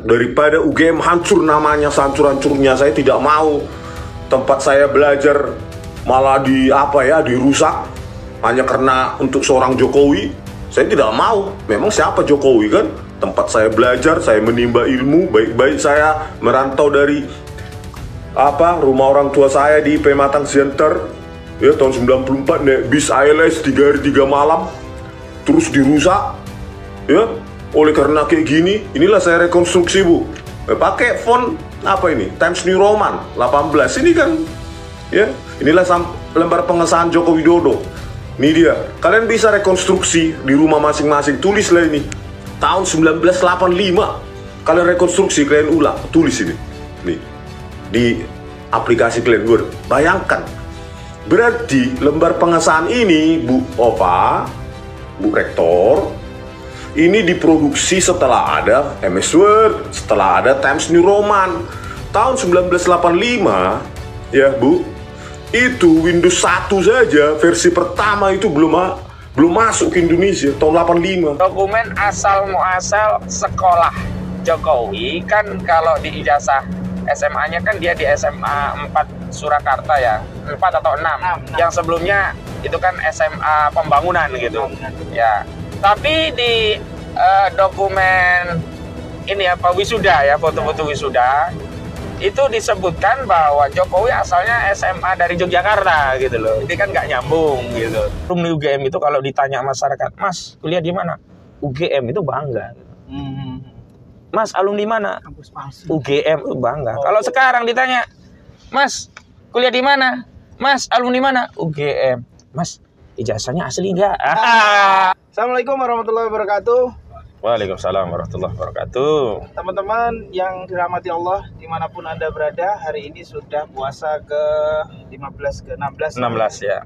Daripada UGM hancur namanya, hancur-hancurnya, saya tidak mau tempat saya belajar malah dirusak hanya karena untuk seorang Jokowi. Saya tidak mau. Memang siapa Jokowi kan? Tempat saya belajar, saya menimba ilmu, baik-baik saya merantau dari rumah orang tua saya di Pematang Center ya tahun 94, naik bis ALS 3 hari 3 malam terus dirusak ya. Oleh karena kayak gini, inilah saya rekonstruksi, Bu. Pakai font Times New Roman 18 ini kan ya. Inilah lembar pengesahan Joko Widodo. Ini dia. Kalian bisa rekonstruksi di rumah masing-masing. Tulislah ini. Tahun 1985. Kalian rekonstruksi, kalian ulang. Tulis ini. Nih. Di aplikasi kalian. Bayangkan. Berarti lembar pengesahan ini, Bu Ova, Bu Rektor, ini diproduksi setelah ada MS Word, setelah ada Times New Roman. Tahun 1985, ya Bu, itu Windows 1 saja versi pertama itu belum masuk ke Indonesia tahun 85. Dokumen asal muasal sekolah Jokowi kan kalau di ijazah SMA-nya kan dia di SMA 4 Surakarta ya, 4 atau 6. Yang sebelumnya itu kan SMA Pembangunan gitu. Ya. Tapi di dokumen ini wisuda ya, foto-foto wisuda itu disebutkan bahwa Jokowi asalnya SMA dari Yogyakarta gitu loh. Ini kan nggak nyambung gitu. Alumni UGM itu kalau ditanya masyarakat, Mas kuliah di mana? UGM itu bangga. Mas alumni mana? UGM itu bangga. Kalau sekarang ditanya, Mas kuliah di mana? Mas alumni mana? UGM. Mas ijazahnya asli nggak? Assalamualaikum warahmatullahi wabarakatuh. Waalaikumsalam warahmatullahi wabarakatuh. Teman-teman yang dirahmati Allah dimanapun Anda berada, hari ini sudah puasa ke-16 ya.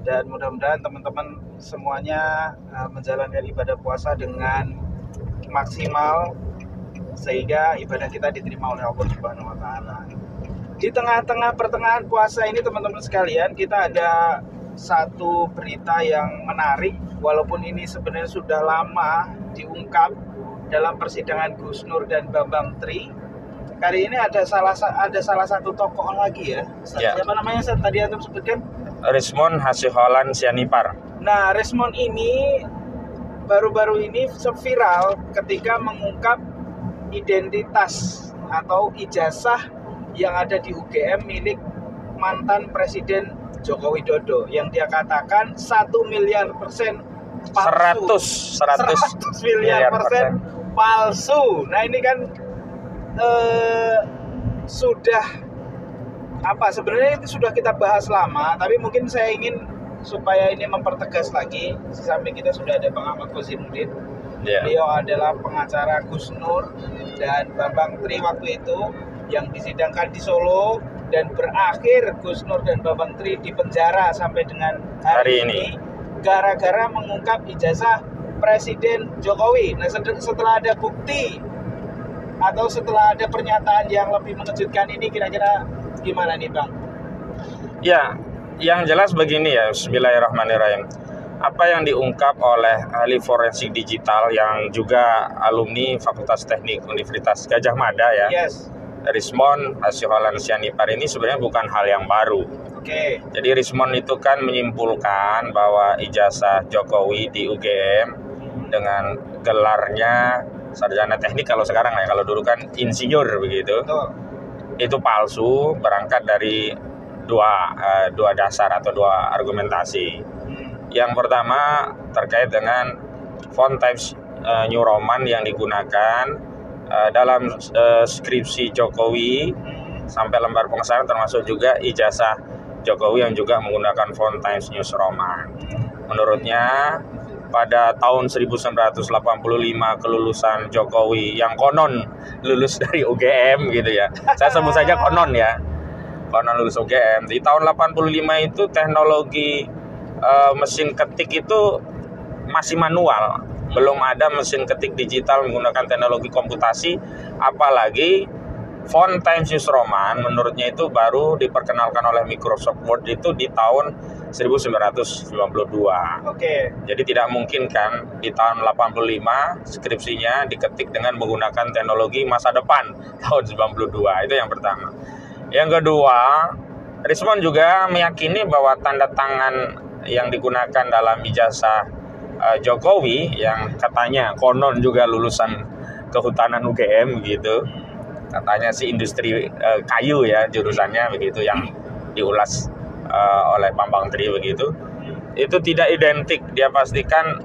Dan mudah-mudahan teman-teman semuanya menjalankan ibadah puasa dengan maksimal sehingga ibadah kita diterima oleh Allah Subhanahu wa taala. Di tengah-tengah pertengahan puasa ini teman-teman sekalian, kita ada satu berita yang menarik, walaupun ini sebenarnya sudah lama diungkap dalam persidangan Gus Nur dan Bambang Tri. Kali ini ada salah satu tokoh lagi ya. Siapa namanya tadi antum sebutkan? Rismon Hasiholan Sianipar. Nah, Rismon ini baru-baru ini viral ketika mengungkap identitas atau ijazah yang ada di UGM milik mantan Presiden Joko Widodo yang dia katakan 1 miliar persen palsu. 100 miliar persen palsu. Nah ini kan sudah sebenarnya itu sudah kita bahas lama, tapi mungkin saya ingin supaya ini mempertegas lagi. Di samping kita sudah ada Bang Ahmad Kozinuddin. Beliau adalah pengacara Gus Nur dan Bambang Tri waktu itu yang disidangkan di Solo, dan berakhir Gus Nur dan Bambang Tri di penjara sampai dengan hari ini gara-gara mengungkap ijazah Presiden Jokowi. Nah setelah ada bukti atau setelah ada pernyataan yang lebih mengejutkan ini, kira-kira gimana nih Bang? Ya, yang jelas begini ya, bismillahirrahmanirrahim. Apa yang diungkap oleh ahli forensik digital yang juga alumni Fakultas Teknik Universitas Gadjah Mada ya. Yes. Rismon Hasiholan Sianipar ini sebenarnya bukan hal yang baru. Oke. Jadi Rismon itu kan menyimpulkan bahwa ijazah Jokowi di UGM dengan gelarnya sarjana teknik kalau sekarang ya, kalau dulu kan insinyur begitu. Betul. Itu palsu, berangkat dari dua dasar atau dua argumentasi. Yang pertama terkait dengan font Times New Roman yang digunakan dalam skripsi Jokowi sampai lembar pengesahan, termasuk juga ijazah Jokowi yang juga menggunakan font Times New Roman. Menurutnya pada tahun 1985 kelulusan Jokowi yang konon lulus dari UGM gitu ya. Saya sebut saja konon ya. Konon lulus UGM. Di tahun 85 itu teknologi mesin ketik itu masih manual. Belum ada mesin ketik digital menggunakan teknologi komputasi, apalagi font Times News Roman menurutnya itu baru diperkenalkan oleh Microsoft Word itu di tahun 1992. Jadi tidak mungkin kan di tahun 85 skripsinya diketik dengan menggunakan teknologi masa depan tahun 92. Itu yang pertama. Yang kedua, Rismond juga meyakini bahwa tanda tangan yang digunakan dalam ijazah Jokowi yang katanya konon juga lulusan kehutanan UGM gitu, katanya sih industri kayu ya jurusannya begitu, yang diulas oleh Bambang Tri begitu, itu tidak identik. Dia pastikan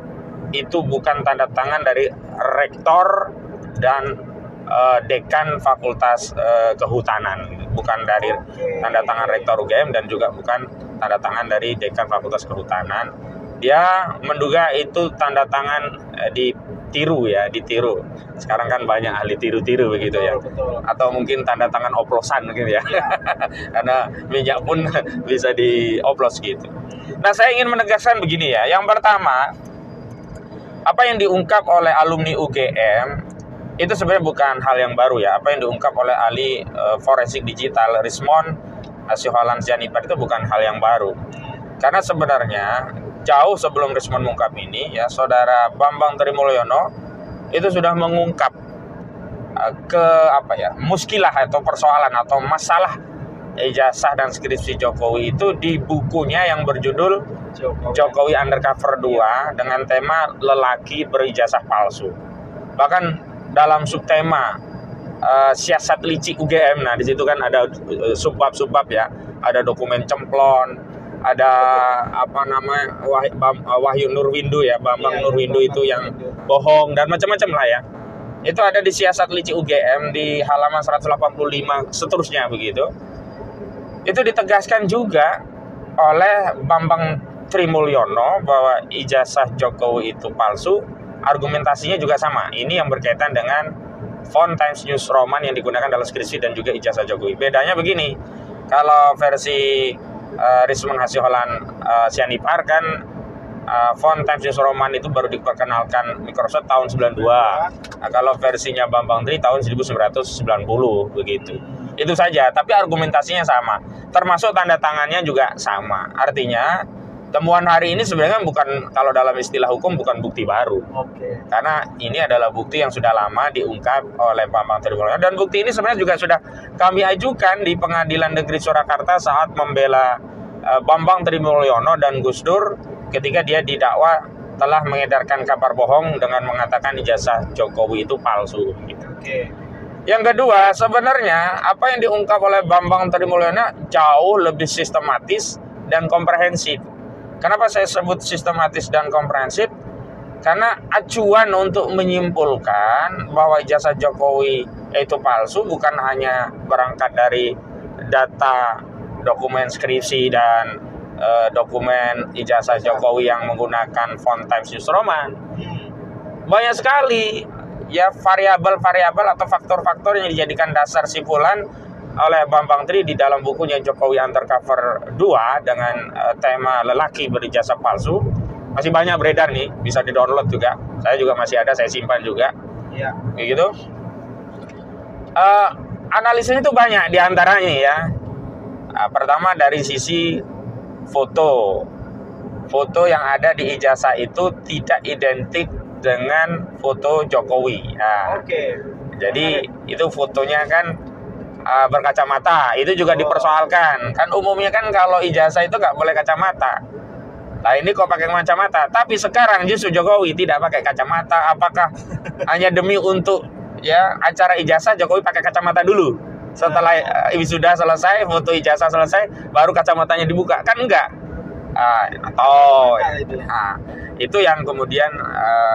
itu bukan tanda tangan dari rektor dan dekan Fakultas Kehutanan, bukan dari tanda tangan rektor UGM dan juga bukan tanda tangan dari dekan Fakultas Kehutanan. Dia menduga itu tanda tangan ditiru. Sekarang kan banyak ahli tiru-tiru begitu ya. Atau mungkin tanda tangan oplosan mungkin ya. Karena minyak pun bisa dioplos gitu. Nah, saya ingin menegaskan begini ya. Yang pertama, apa yang diungkap oleh alumni UGM itu sebenarnya bukan hal yang baru ya. Apa yang diungkap oleh ahli forensik digital Rismond Hasyoholan Sianipar itu bukan hal yang baru. Karena sebenarnya jauh sebelum Rismond mengungkap ini ya, saudara Bambang Trimulyono itu sudah mengungkap muskilah atau persoalan atau masalah ijazah dan skripsi Jokowi itu di bukunya yang berjudul Jokowi Undercover 2 dengan tema lelaki berijazah palsu. Bahkan dalam subtema siasat licik UGM, nah di situ kan ada subbab ya, ada dokumen cemplon, ada Wahyu Nurwindu ya, Bambang Nurwindu itu yang bohong dan macam-macam lah ya. Itu ada di siasat licik UGM di halaman 185 seterusnya begitu. Itu ditegaskan juga oleh Bambang Trimulyono bahwa ijazah Jokowi itu palsu. Argumentasinya juga sama. Ini yang berkaitan dengan font Times News Roman yang digunakan dalam skripsi dan juga ijazah Jokowi. Bedanya begini, kalau versi Rismond Hasyoholan Sianipar kan font Times News Roman itu baru diperkenalkan Microsoft tahun 92. Nah, kalau versinya Bambang Tri tahun 1990 begitu. Itu saja, tapi argumentasinya sama. Termasuk tanda tangannya juga sama. Artinya temuan hari ini sebenarnya bukan, kalau dalam istilah hukum, bukan bukti baru. Karena ini adalah bukti yang sudah lama diungkap oleh Bambang Trimulyono. Dan bukti ini sebenarnya juga sudah kami ajukan di Pengadilan Negeri Surakarta saat membela Bambang Trimulyono dan Gus Dur ketika dia didakwa telah mengedarkan kabar bohong dengan mengatakan ijazah Jokowi itu palsu. Yang kedua, sebenarnya apa yang diungkap oleh Bambang Trimulyono jauh lebih sistematis dan komprehensif. Kenapa saya sebut sistematis dan komprehensif? Karena acuan untuk menyimpulkan bahwa ijazah Jokowi itu palsu bukan hanya berangkat dari data dokumen skripsi dan dokumen ijazah Jokowi yang menggunakan font Times News Roman. Banyak sekali ya variabel-variabel atau faktor-faktor yang dijadikan dasar simpulan oleh Bambang Tri di dalam bukunya Jokowi Undercover 2 dengan tema lelaki berijazah palsu. Masih banyak beredar nih, bisa di-download juga. Saya juga masih ada, saya simpan juga. Iya. Kayak gitu. Analisisnya itu banyak diantaranya ya. Pertama dari sisi foto. Foto yang ada di ijazah itu tidak identik dengan foto Jokowi. Nah, jadi itu fotonya kan berkacamata, itu juga dipersoalkan. Kan umumnya kan kalau ijazah itu nggak boleh kacamata. Nah ini kok pakai kacamata, tapi sekarang justru Jokowi tidak pakai kacamata. Apakah hanya demi untuk ya acara ijazah Jokowi pakai kacamata dulu? Setelah wisuda selesai, foto ijazah selesai, baru kacamatanya dibuka? Kan enggak. Itu yang kemudian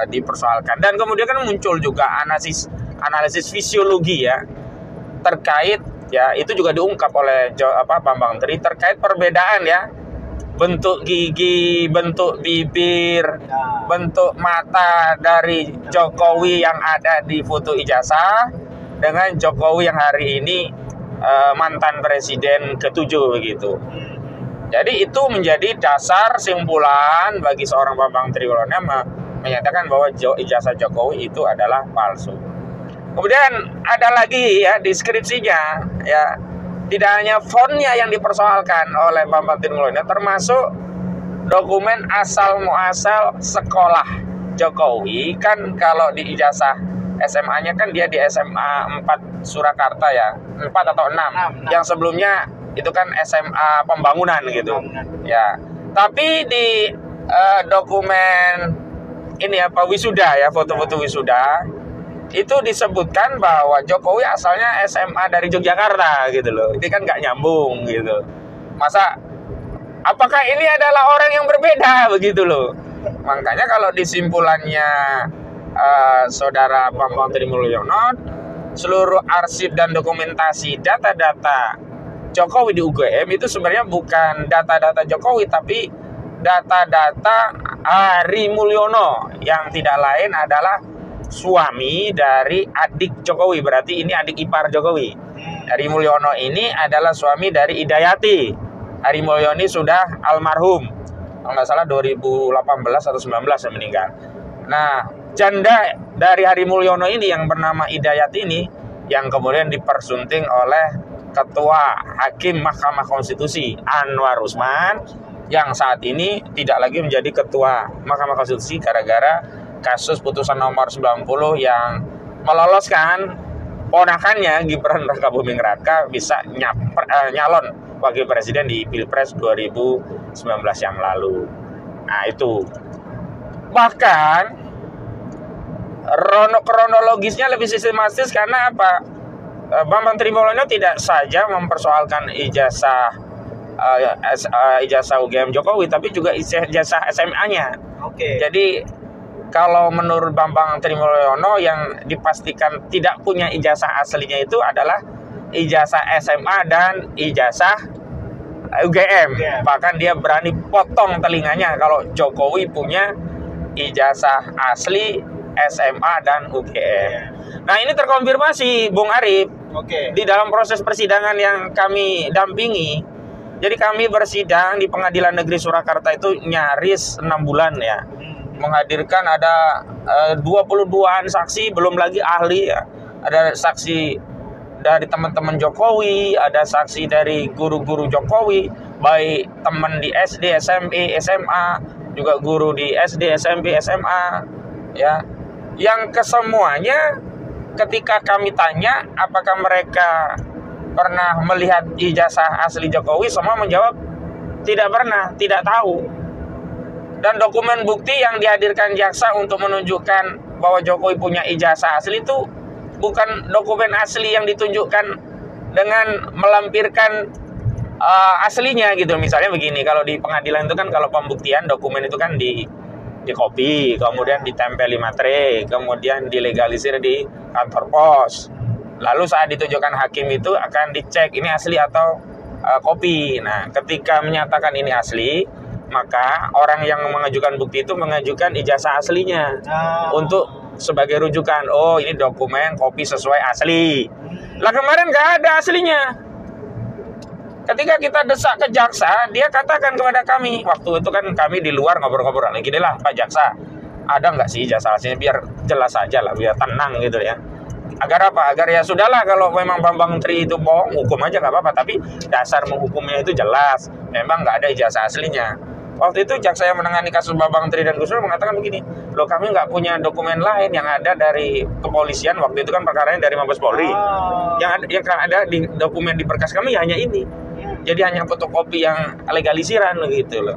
dipersoalkan. Dan kemudian kan muncul juga analisis fisiologi ya, terkait ya, itu juga diungkap oleh Bambang Tri terkait perbedaan ya, bentuk gigi, bentuk bibir, bentuk mata dari Jokowi yang ada di foto ijazah dengan Jokowi yang hari ini mantan presiden ke-7 begitu. Jadi itu menjadi dasar simpulan bagi seorang Bambang Trimulyono menyatakan bahwa ijazah Jokowi itu adalah palsu. Kemudian ada lagi ya deskripsinya ya. Tidak hanya fontnya yang dipersoalkan oleh Bambang Trimulyono, termasuk dokumen asal muasal sekolah Jokowi. Kan kalau di ijazah SMA-nya kan dia di SMA 4 Surakarta ya, 4 atau 6. Yang sebelumnya itu kan SMA Pembangunan gitu. Ya. Tapi di dokumen ini apa wisuda ya, foto-foto wisuda itu disebutkan bahwa Jokowi asalnya SMA dari Yogyakarta gitu loh. Ini kan nggak nyambung gitu. Masa apakah ini adalah orang yang berbeda begitu loh. Makanya kalau disimpulannya Saudara Bambang Trimulyono, seluruh arsip dan dokumentasi data-data Jokowi di UGM itu sebenarnya bukan data-data Jokowi, tapi data-data Hari Mulyono, yang tidak lain adalah suami dari adik Jokowi. Berarti ini adik ipar Jokowi. Hari Mulyono ini adalah suami dari Idayati. Hari Mulyono ini sudah almarhum, kalau nggak salah 2018 atau 19 yang meninggal. Nah, janda dari Hari Mulyono ini yang bernama Idayati ini yang kemudian dipersunting oleh Ketua Hakim Mahkamah Konstitusi Anwar Usman, yang saat ini tidak lagi menjadi Ketua Mahkamah Konstitusi gara-gara kasus putusan nomor 90 yang meloloskan ponakannya Gibran Rakabuming Raka bisa nyalon wakil presiden di Pilpres 2019 yang lalu. Nah itu. Bahkan kronologisnya lebih sistematis karena apa? Bambang Trimulyono tidak saja mempersoalkan ijazah UGM Jokowi, tapi juga ijazah SMA-nya. Oke. Jadi kalau menurut Bambang Trimulyono yang dipastikan tidak punya ijazah aslinya itu adalah ijazah SMA dan ijazah UGM. Bahkan dia berani potong telinganya kalau Jokowi punya ijazah asli SMA dan UGM. Nah ini terkonfirmasi Bung Arif. Di dalam proses persidangan yang kami dampingi. Jadi kami bersidang di Pengadilan Negeri Surakarta itu nyaris 6 bulan ya. Menghadirkan ada 22-an saksi, belum lagi ahli ya. Ada saksi dari teman-teman Jokowi, ada saksi dari guru-guru Jokowi, baik teman di SD, SMP, SMA, juga guru di SD, SMP, SMA ya. Yang kesemuanya ketika kami tanya apakah mereka pernah melihat ijazah asli Jokowi, semua menjawab tidak pernah, tidak tahu. Dan dokumen bukti yang dihadirkan jaksa untuk menunjukkan bahwa Jokowi punya ijazah asli itu bukan dokumen asli yang ditunjukkan dengan melampirkan aslinya gitu. Misalnya begini, kalau di pengadilan itu kan kalau pembuktian dokumen itu kan di copy, kemudian ditempel di materai, kemudian dilegalisir di kantor pos. Lalu saat ditunjukkan hakim itu akan dicek ini asli atau kopi. Nah, ketika menyatakan ini asli, maka orang yang mengajukan bukti itu mengajukan ijazah aslinya untuk sebagai rujukan. Oh, ini dokumen kopi sesuai asli. Lah kemarin nggak ada aslinya. Ketika kita desak ke jaksa, dia katakan kepada kami, waktu itu kan kami di luar ngobrol-ngobrol, gini lah Pak Jaksa, ada nggak sih ijazah aslinya, biar jelas aja lah, biar tenang gitu ya. Agar apa? Agar ya sudahlah, kalau memang Bambang Tri itu bohong, hukum aja nggak apa-apa, tapi dasar menghukumnya itu jelas, memang nggak ada ijazah aslinya. Waktu itu jaksa yang menangani kasus Bambang Tri dan Gus Dur mengatakan begini, loh kami nggak punya dokumen lain, yang ada dari kepolisian, waktu itu kan perkaranya dari Mabes Polri, yang ada di dokumen di berkas kami hanya ini. Jadi hanya fotokopi yang legalisiran begitu loh.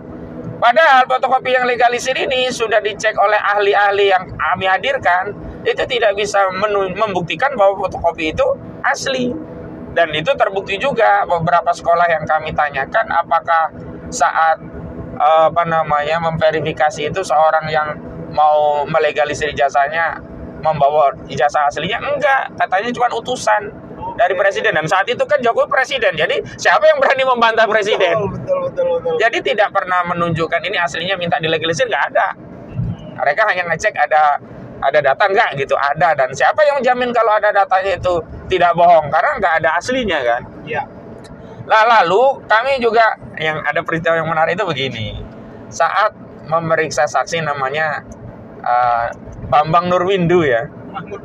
Padahal fotokopi yang legalisir ini sudah dicek oleh ahli-ahli yang kami hadirkan, itu tidak bisa membuktikan bahwa fotokopi itu asli. Dan itu terbukti juga beberapa sekolah yang kami tanyakan apakah saat memverifikasi itu seorang yang mau melegalisir ijazahnya membawa ijazah aslinya, enggak, katanya cuma utusan dari presiden, dan saat itu kan Jokowi presiden, jadi siapa yang berani membantah presiden? Betul. Jadi tidak pernah menunjukkan ini aslinya minta dilegalisir, nggak ada. Mereka hanya ngecek ada data nggak gitu, ada, dan siapa yang menjamin kalau ada datanya itu tidak bohong, karena nggak ada aslinya kan? Iya. Nah, lalu kami juga yang ada peristiwa yang menarik itu begini, saat memeriksa saksi namanya Bambang Nurwindu ya.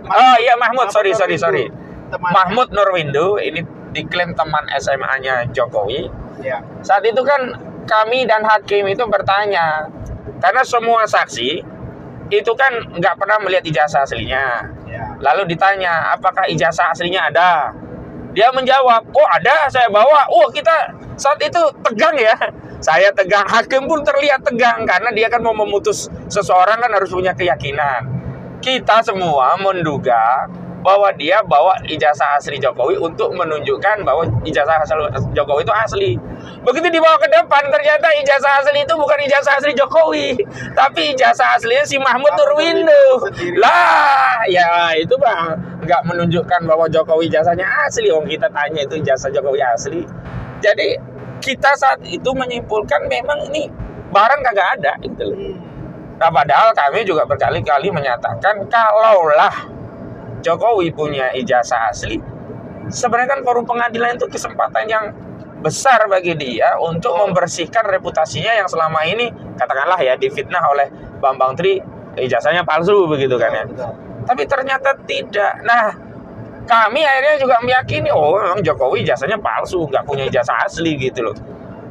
Oh iya Mahmud, sorry. Temannya. Mahmud Nurwindu ini diklaim teman SMA-nya Jokowi. Ya. Saat itu kan kami dan hakim itu bertanya, karena semua saksi itu kan nggak pernah melihat ijazah aslinya. Ya. Lalu ditanya, apakah ijazah aslinya ada? Dia menjawab, oh ada, saya bawa. Oh kita saat itu tegang ya. Saya tegang, hakim pun terlihat tegang karena dia kan mau memutus seseorang kan harus punya keyakinan. Kita semua menduga bahwa dia bawa ijazah asli Jokowi untuk menunjukkan bahwa ijazah asli Jokowi itu asli. Begitu dibawa ke depan, ternyata ijazah asli itu bukan ijazah asli Jokowi, tapi ijazah aslinya si Mahmud Nurwindu. Lah, ya itu bang, nggak menunjukkan bahwa Jokowi ijazahnya asli. Om kita tanya itu ijazah Jokowi asli. Jadi kita saat itu menyimpulkan memang ini barang kagak ada gitu loh. Nah, padahal kami juga berkali-kali menyatakan kalaulah Jokowi punya ijazah asli, sebenarnya kan forum pengadilan itu kesempatan yang besar bagi dia untuk membersihkan reputasinya yang selama ini katakanlah ya difitnah oleh Bambang Tri, ijazahnya palsu begitu kan ya. Tapi ternyata tidak. Nah, kami akhirnya juga meyakini memang Jokowi ijazahnya palsu, nggak punya ijazah asli gitu loh.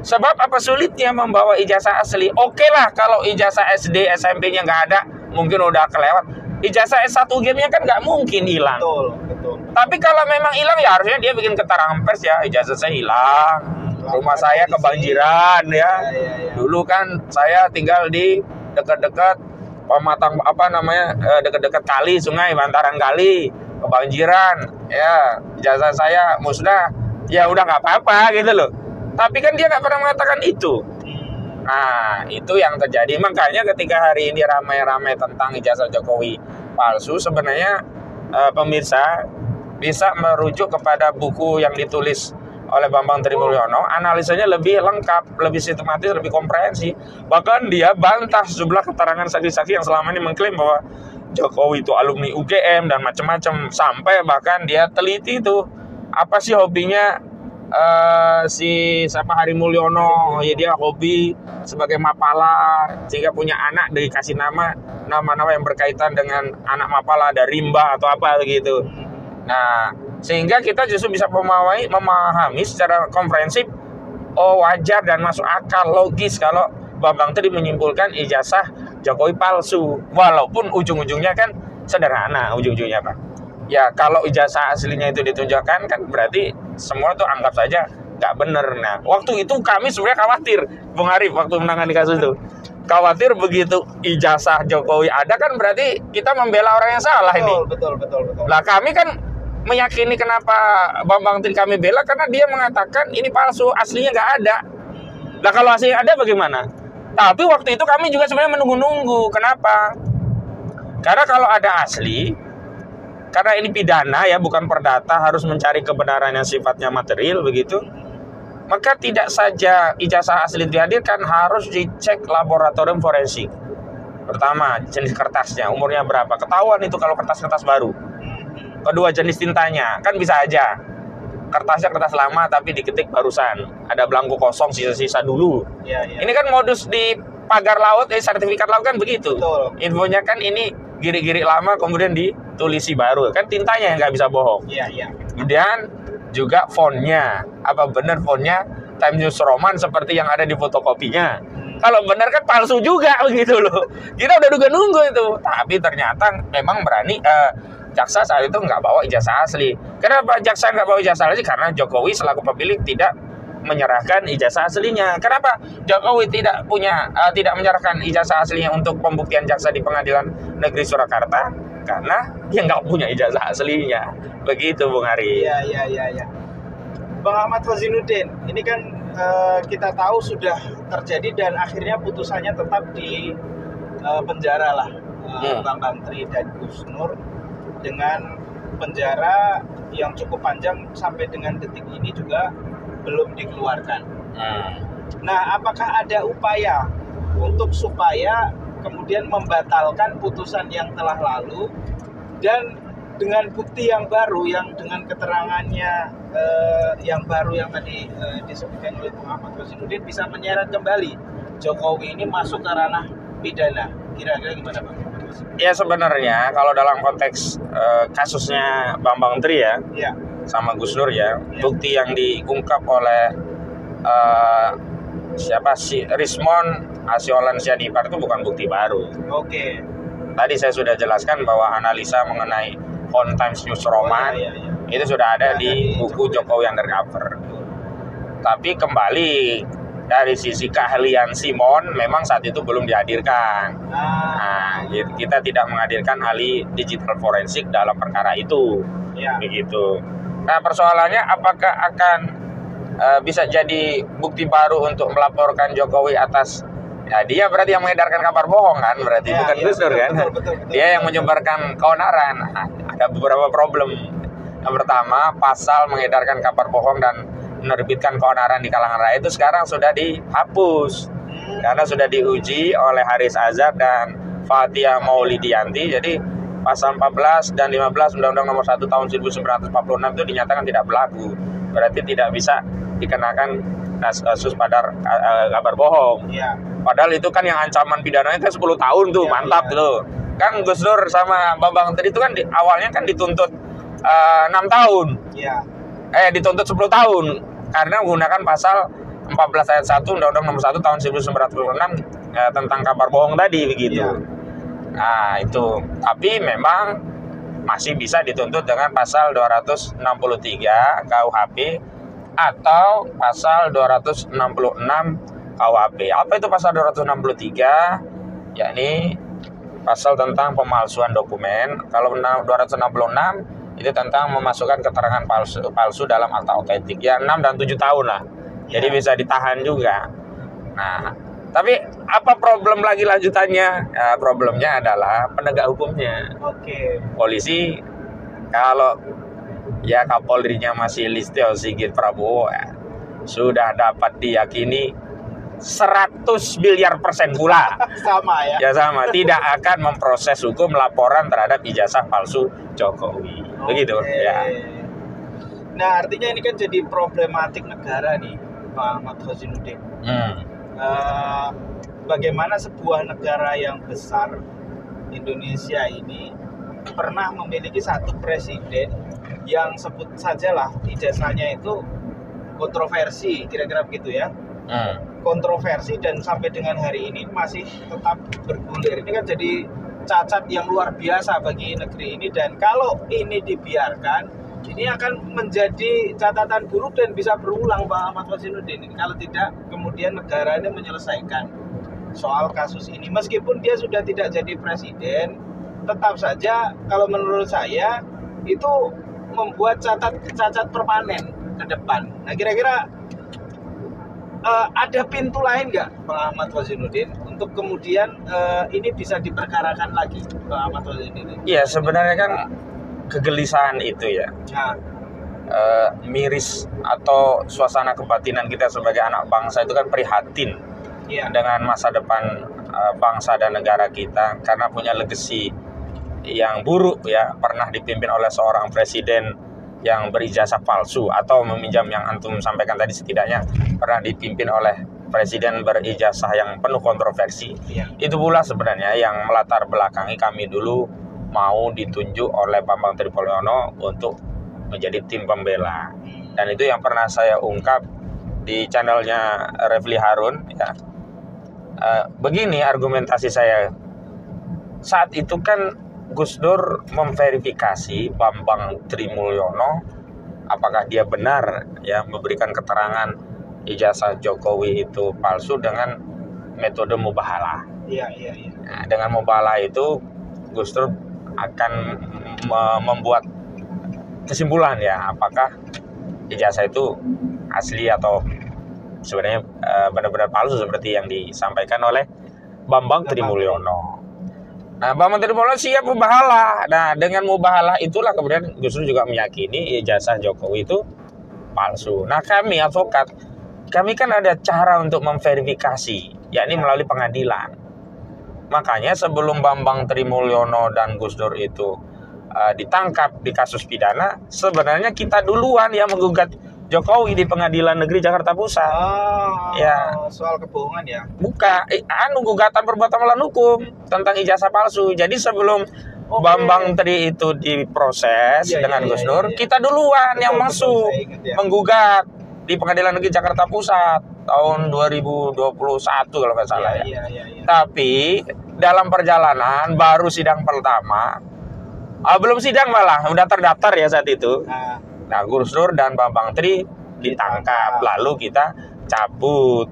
Sebab apa sulitnya membawa ijazah asli? Oke lah kalau ijazah SD, SMP-nya nggak ada, mungkin udah kelewat. Ijazah S1 game-nya kan nggak mungkin hilang. Betul. Tapi kalau memang hilang ya harusnya dia bikin keterangan pers ya, ijazah saya hilang, rumah saya kebanjiran ya. Dulu kan saya tinggal di dekat-dekat pematang dekat-dekat kali, sungai, bantaran kali, kebanjiran ya, ijazah saya musnah. Ya udah nggak apa-apa gitu loh. Tapi kan dia nggak pernah mengatakan itu. Nah, itu yang terjadi. Makanya ketika hari ini ramai-ramai tentang ijazah Jokowi palsu, sebenarnya pemirsa bisa merujuk kepada buku yang ditulis oleh Bambang Tri Mulyono. Analisanya lebih lengkap, lebih sistematis, lebih komprehensif. Bahkan dia bantah sejumlah keterangan saksi-saksi yang selama ini mengklaim bahwa Jokowi itu alumni UGM dan macam-macam. Sampai bahkan dia teliti itu apa sih hobinya si Hari Mulyono, ya dia hobi sebagai mapala sehingga punya anak dikasih nama-nama yang berkaitan dengan anak mapala, ada rimba atau apa gitu. Nah, sehingga kita justru bisa memahami secara komprehensif, wajar dan masuk akal, logis kalau Bambang Tri menyimpulkan ijazah Jokowi palsu, walaupun ujung-ujungnya kan sederhana ujung-ujungnya Pak. Ya kalau ijazah aslinya itu ditunjukkan kan berarti semua tuh anggap saja nggak benar. Nah waktu itu kami sebenarnya khawatir, Bung Arif, waktu menangani kasus itu khawatir begitu ijazah Jokowi ada kan berarti kita membela orang yang salah. Betul. Lah kami kan meyakini kenapa Bambang Tri kami bela karena dia mengatakan ini palsu, aslinya nggak ada. Lah kalau aslinya ada bagaimana? Tapi waktu itu kami juga sebenarnya menunggu-nunggu. Kenapa? Karena kalau ada asli, karena ini pidana ya, bukan perdata, harus mencari kebenaran yang sifatnya material begitu. Maka tidak saja ijazah asli dihadirkan, harus dicek laboratorium forensik. Pertama, jenis kertasnya, umurnya berapa. Ketahuan itu kalau kertas-kertas baru. Kedua, jenis tintanya. Kan bisa aja kertasnya kertas lama tapi diketik barusan. Ada belangko kosong, sisa-sisa dulu. Ini kan modus di pagar laut, sertifikat laut kan begitu. Betul. Infonya kan ini giri-giri lama kemudian ditulisi baru. Kan tintanya yang nggak bisa bohong. Kemudian juga fontnya. Apa benar fontnya Times New Roman seperti yang ada di fotokopinya? Kalau benar kan palsu juga begitu loh. Kita udah nunggu itu. Tapi ternyata memang berani jaksa saat itu nggak bawa ijazah asli. Kenapa jaksa nggak bawa ijazah asli? Karena Jokowi selaku pemilik tidak menyerahkan ijazah aslinya. Kenapa Jokowi tidak menyerahkan ijazah aslinya untuk pembuktian jaksa di Pengadilan Negeri Surakarta? Karena dia nggak punya ijazah aslinya. Begitu Bung Ari. Iya. Bang Ahmad Fazinuddin, ini kan kita tahu sudah terjadi dan akhirnya putusannya tetap di penjara lah Bambang Tri dan Gus Nur dengan penjara yang cukup panjang sampai dengan detik ini juga belum dikeluarkan. Nah, apakah ada upaya untuk supaya kemudian membatalkan putusan yang telah lalu dan dengan bukti yang baru, yang dengan keterangannya yang baru yang tadi disebutkan oleh Bung Ahmad Fazinuddin bisa menyeret kembali Jokowi ini masuk ke ranah pidana? Kira-kira gimana Pak? Ya sebenarnya kalau dalam konteks kasusnya Bambang Tri ya, sama Gus Dur ya, bukti yang diungkap oleh siapa sih Rismond Asiolan Sianipar itu bukan bukti baru. Oke. Tadi saya sudah jelaskan bahwa analisa mengenai On Times News Roman itu sudah ada di buku Jokowi Undercover. Tapi kembali dari sisi keahlian Simon memang saat itu belum dihadirkan. Nah, kita tidak menghadirkan ahli digital forensik dalam perkara itu. Begitu. Nah, persoalannya apakah akan bisa jadi bukti baru untuk melaporkan Jokowi atas dia berarti yang mengedarkan kabar bohong kan, berarti bukan Gus Dur kan? Betul. Dia yang menyebarkan keonaran. Nah, ada beberapa problem. Yang pertama, pasal mengedarkan kabar bohong dan menerbitkan keonaran di kalangan rakyat itu sekarang sudah dihapus karena sudah diuji oleh Haris Azhar dan Fathia Maulidiyanti. Jadi pasal 14 dan 15 Undang-Undang Nomor 1 Tahun 1946 itu dinyatakan tidak berlaku. Berarti tidak bisa dikenakan kasus pada kabar bohong. Padahal itu kan yang ancaman pidananya kan 10 tahun tuh, mantap tuh. Kan Gus Dur sama Bambang Tri itu kan awalnya kan dituntut 6 tahun. Dituntut 10 tahun karena menggunakan pasal 14 ayat 1 Undang-Undang Nomor 1 Tahun 1946 tentang kabar bohong tadi begitu. Nah, itu. Tapi memang masih bisa dituntut dengan pasal 263 KUHP atau pasal 266 KUHP. Apa itu pasal 263? Yakni pasal tentang pemalsuan dokumen. Kalau 266 itu tentang memasukkan keterangan palsu dalam akta otentik. Ya 6 dan 7 tahun lah. Jadi bisa ditahan juga. Nah, tapi apa problem lagi lanjutannya? Problemnya adalah penegak hukumnya. Polisi kalau Kapolrinya masih Listio Sigit Prabowo sudah dapat diyakini 100 miliar % pula. Sama ya. Sama, tidak akan memproses hukum laporan terhadap ijazah palsu Jokowi. Begitu ya. Nah, artinya ini kan jadi problematik negara nih, Pak Ahmad Khosinuddin. Bagaimana sebuah negara yang besar, Indonesia ini, pernah memiliki satu presiden yang sebut sajalah ijazahnya itu kontroversi, kira-kira begitu ya. Kontroversi dan sampai dengan hari ini masih tetap bergulir. Ini kan jadi cacat yang luar biasa bagi negeri ini, dan kalau ini dibiarkan ini akan menjadi catatan buruk dan bisa berulang, Pak Ahmad Khosinuddin, kalau tidak kemudian negara ini menyelesaikan soal kasus ini. Meskipun dia sudah tidak jadi presiden, tetap saja kalau menurut saya itu membuat cacat permanen ke depan. Nah, kira-kira ada pintu lain nggak, Pak Ahmad Khosinuddin, untuk kemudian ini bisa diperkarakan lagi, Pak Ahmad Khosinuddin? Iya, sebenarnya kan kegelisahan itu ya, miris atau suasana kebatinan kita sebagai anak bangsa itu kan prihatin dengan masa depan bangsa dan negara kita karena punya legacy yang buruk ya, pernah dipimpin oleh seorang presiden yang berijazah palsu atau meminjam yang antum sampaikan tadi, setidaknya pernah dipimpin oleh presiden berijazah yang penuh kontroversi. Itu pula sebenarnya yang melatar belakangi kami dulu mau ditunjuk oleh Bambang Tripolyono untuk menjadi tim pembela. Dan itu yang pernah saya ungkap di channelnya Refli Harun ya. Begini argumentasi saya. Saat itu kan Gus Dur memverifikasi Bambang Trimulyono apakah dia benar ya memberikan keterangan ijazah Jokowi itu palsu dengan metode mubahalah. Nah, dengan mubahalah itu Gus Dur akan membuat kesimpulan ya apakah ijazah itu asli atau sebenarnya benar-benar palsu seperti yang disampaikan oleh Bambang Trimulyono. Nah, Bambang Trimulyono siap mubahalah. Nah, dengan mubahalah itulah kemudian Gus Dur juga meyakini ijazah Jokowi itu palsu. Nah, kami advokat, kami kan ada cara untuk memverifikasi, yakni melalui pengadilan. Makanya sebelum Bambang Trimulyono dan Gus Dur itu ditangkap di kasus pidana, sebenarnya kita duluan yang menggugat Jokowi di Pengadilan Negeri Jakarta Pusat. Ya, soal kebohongan ya. Buka gugatan perbuatan melawan hukum tentang ijazah palsu. Jadi sebelum Bambang Tri itu diproses dengan Gus Dur, kita duluan yang masuk menggugat di Pengadilan Negeri Jakarta Pusat tahun 2021 kalau nggak salah ya. Tapi dalam perjalanan baru sidang pertama, belum sidang malah udah terdaftar ya saat itu. Nah, Gus Dur dan Bambang Tri ditangkap, lalu kita cabut.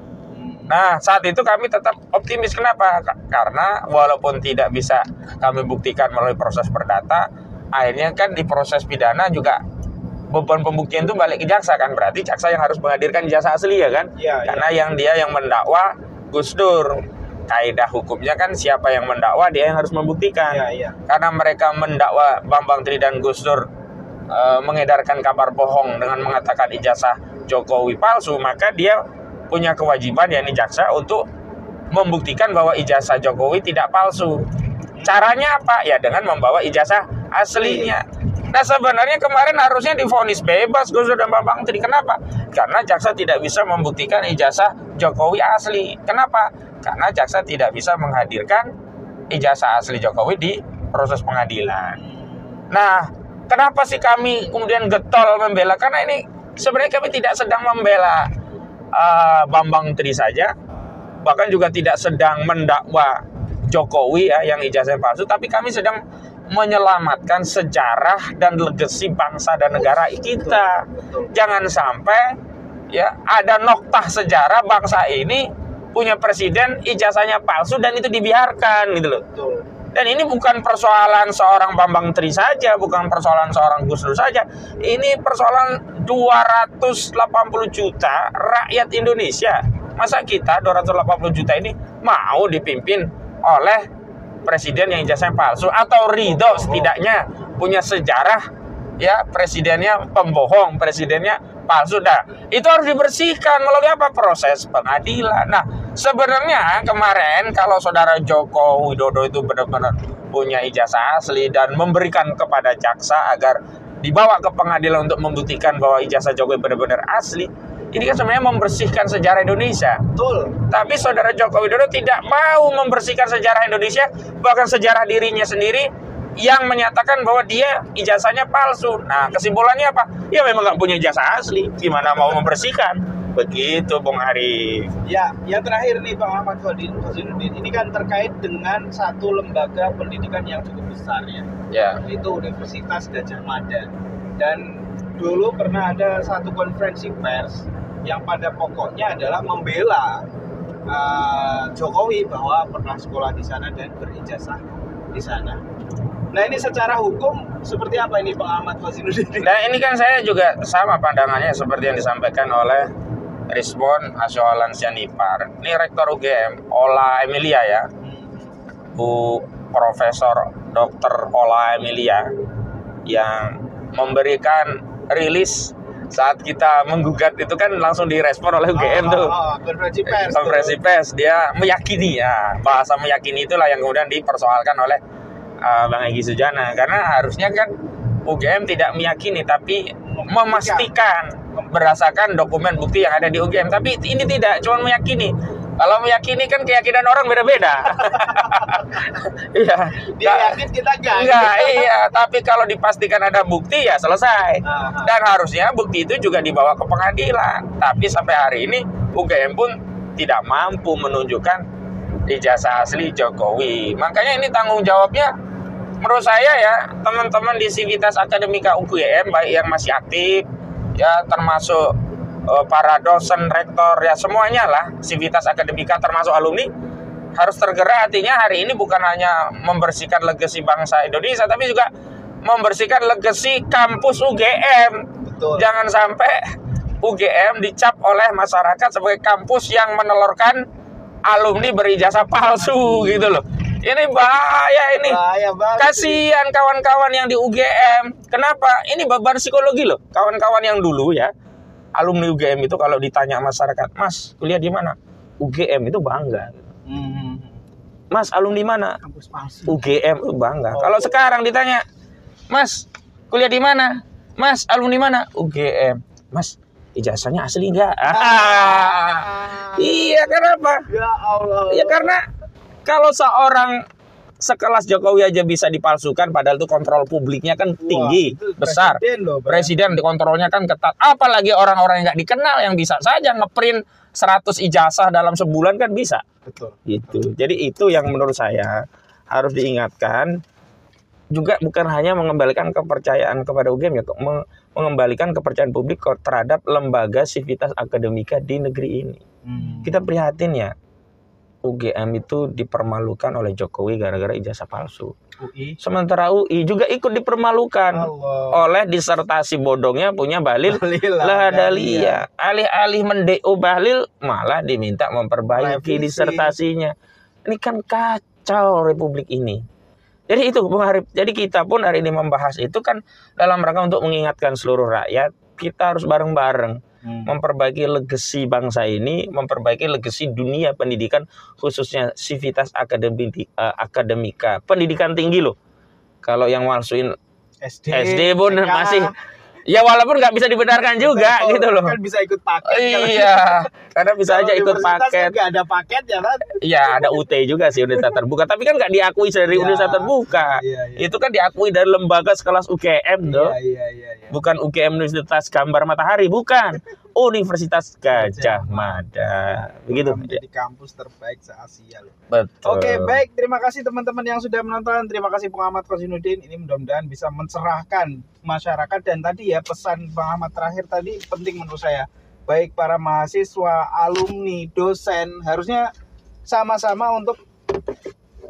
Nah, saat itu kami tetap optimis. Kenapa? Karena walaupun tidak bisa kami buktikan melalui proses perdata, akhirnya kan di proses pidana juga beban pembuktian itu balik ke jaksa kan. Berarti jaksa yang harus menghadirkan ijazah asli ya kan? Karena dia yang mendakwa Gus Dur. Kaidah hukumnya kan siapa yang mendakwa dia yang harus membuktikan. Karena mereka mendakwa Bambang Tri dan Gus Dur mengedarkan kabar bohong dengan mengatakan ijazah Jokowi palsu, maka dia punya kewajiban yakni jaksa untuk membuktikan bahwa ijazah Jokowi tidak palsu. Caranya apa? Ya dengan membawa ijazah aslinya. Nah, sebenarnya kemarin harusnya divonis bebas Gus Dur dan Bambang Tri. Kenapa? Karena jaksa tidak bisa membuktikan ijazah Jokowi asli. Kenapa? Karena jaksa tidak bisa menghadirkan ijazah asli Jokowi di proses pengadilan. Nah, kenapa sih kami kemudian getol membela? Karena ini sebenarnya kami tidak sedang membela Bambang Tri saja, bahkan juga tidak sedang mendakwa Jokowi ya yang ijazah palsu, tapi kami sedang menyelamatkan sejarah dan legasi bangsa dan negara kita. Jangan sampai ya ada noktah sejarah bangsa ini punya presiden ijazahnya palsu dan itu dibiarkan gitu loh. Dan ini bukan persoalan seorang Bambang Tri saja, bukan persoalan seorang Gus Dur saja. Ini persoalan 280 juta rakyat Indonesia. Masa kita 280 juta ini mau dipimpin oleh presiden yang ijazahnya palsu, atau ridho setidaknya punya sejarah ya presidennya pembohong, presidennya palsu. Nah, itu harus dibersihkan melalui apa? Proses pengadilan. Nah, sebenarnya kemarin kalau saudara Joko Widodo itu benar-benar punya ijazah asli dan memberikan kepada jaksa agar dibawa ke pengadilan untuk membuktikan bahwa ijazah Jokowi benar-benar asli, ini kan sebenarnya membersihkan sejarah Indonesia. Betul. Tapi saudara Joko Widodo tidak mau membersihkan sejarah Indonesia, bahkan sejarah dirinya sendiri yang menyatakan bahwa dia ijazahnya palsu. Nah, kesimpulannya apa? Ya memang nggak punya ijazah asli. Gimana mau membersihkan? Begitu, Bung Ari. Ya, yang terakhir nih Bang Ahmad Fazinuddin, ini kan terkait dengan satu lembaga pendidikan yang cukup besar ya. Itu Universitas Gadjah Mada. Dan dulu pernah ada satu konferensi pers yang pada pokoknya adalah membela Jokowi bahwa pernah sekolah di sana dan berijazah di sana. Nah, ini secara hukum seperti apa ini Pak Ahmad Fazinuddin? Nah, ini kan saya juga sama pandangannya seperti yang disampaikan oleh Rizwan Asyolan Sianipar. Ini Rektor UGM, Ola Emilia ya. Bu Profesor Dr. Ola Emilia yang memberikan rilis saat kita menggugat itu kan langsung direspon oleh UGM tuh. Konferensi pers. Dia meyakini ya. Bahasa meyakini itulah yang kemudian dipersoalkan oleh Bang Egy Sujana, karena harusnya kan UGM tidak meyakini tapi memastikan berdasarkan dokumen bukti yang ada di UGM. Tapi ini tidak, cuma meyakini. Kalau meyakini kan keyakinan orang beda-beda. Iya. Dia yakin kita enggak. Iya, tapi kalau dipastikan ada bukti ya selesai. Dan harusnya bukti itu juga dibawa ke pengadilan. Tapi sampai hari ini UGM pun tidak mampu menunjukkan ijazah asli Jokowi. Makanya ini tanggung jawabnya menurut saya ya, teman-teman di Sivitas Akademika UGM baik yang masih aktif ya, termasuk para dosen, rektor ya, semuanya lah Sivitas Akademika termasuk alumni harus tergerak. Artinya hari ini bukan hanya membersihkan legasi bangsa Indonesia, tapi juga membersihkan legasi kampus UGM. Betul. Jangan sampai UGM dicap oleh masyarakat sebagai kampus yang menelurkan alumni berijazah palsu gitu loh. Ini bahaya ini. Kasihan kawan-kawan yang di UGM. Kenapa? Ini beban psikologi loh. Kawan-kawan yang dulu ya, alumni UGM itu kalau ditanya masyarakat, "Mas, kuliah di mana?" UGM itu bangga. "Mas, alumni mana?" Kampus palsu. UGM itu bangga. Kalau sekarang ditanya, "Mas, kuliah di mana?" "Mas, alumni mana?" UGM. "Mas, ijazahnya asli nggak? Iya, kenapa? Ya Allah. Ya karena kalau seorang sekelas Jokowi aja bisa dipalsukan, padahal itu kontrol publiknya kan tinggi, besar. Presiden dikontrolnya kan ketat. Apalagi orang-orang yang nggak dikenal yang bisa saja ngeprint 100 ijazah dalam sebulan kan bisa. Betul. Gitu. Jadi itu yang menurut saya harus diingatkan. Juga bukan hanya mengembalikan kepercayaan kepada UGM ya, mengembalikan kepercayaan publik terhadap lembaga sivitas akademika di negeri ini. Kita prihatin ya. UGM itu dipermalukan oleh Jokowi gara-gara ijazah palsu. UI. Sementara UI juga ikut dipermalukan oleh disertasi bodongnya punya Bahlil Lahadalia. Alih-alih mendeo Bahlil malah diminta memperbaiki disertasinya. Ini kan kacau Republik ini. Jadi itu Bung Harip. Jadi kita pun hari ini membahas itu kan dalam rangka untuk mengingatkan seluruh rakyat, kita harus bareng-bareng memperbaiki legasi bangsa ini, memperbaiki legasi dunia pendidikan, khususnya sivitas akademika, pendidikan tinggi loh. Kalau yang malsuin SD pun masih, ya walaupun nggak bisa dibenarkan juga gitu loh. Kan bisa ikut paket. Iya, karena bisa aja ikut paket. Nggak ada paket ya kan? Iya, ada UT juga sih, Universitas Terbuka. Tapi kan nggak diakui dari Universitas Terbuka. Itu kan diakui dari lembaga sekelas UGM tuh. Bukan UGM Universitas Gambar Matahari, bukan. Universitas Gajah Mada. Begitu. Menjadi kampus terbaik se-Asia loh. Betul. Oke, baik. Terima kasih teman-teman yang sudah menonton. Terima kasih Bang Ahmad Kozinuddin. Ini mudah-mudahan bisa mencerahkan masyarakat. Dan tadi ya pesan Bang Ahmad terakhir tadi penting menurut saya. Baik para mahasiswa, alumni, dosen harusnya sama-sama untuk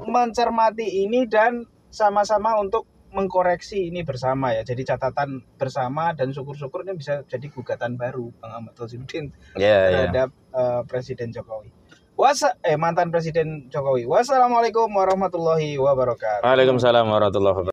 mencermati ini dan sama-sama untuk mengkoreksi ini bersama ya. Jadi catatan bersama dan syukur-syukur ini bisa jadi gugatan baru Bang Ahmad Kozinuddin terhadap Presiden Jokowi. Mantan Presiden Jokowi. Wassalamualaikum warahmatullahi wabarakatuh. Waalaikumsalam warahmatullahi wabarakatuh.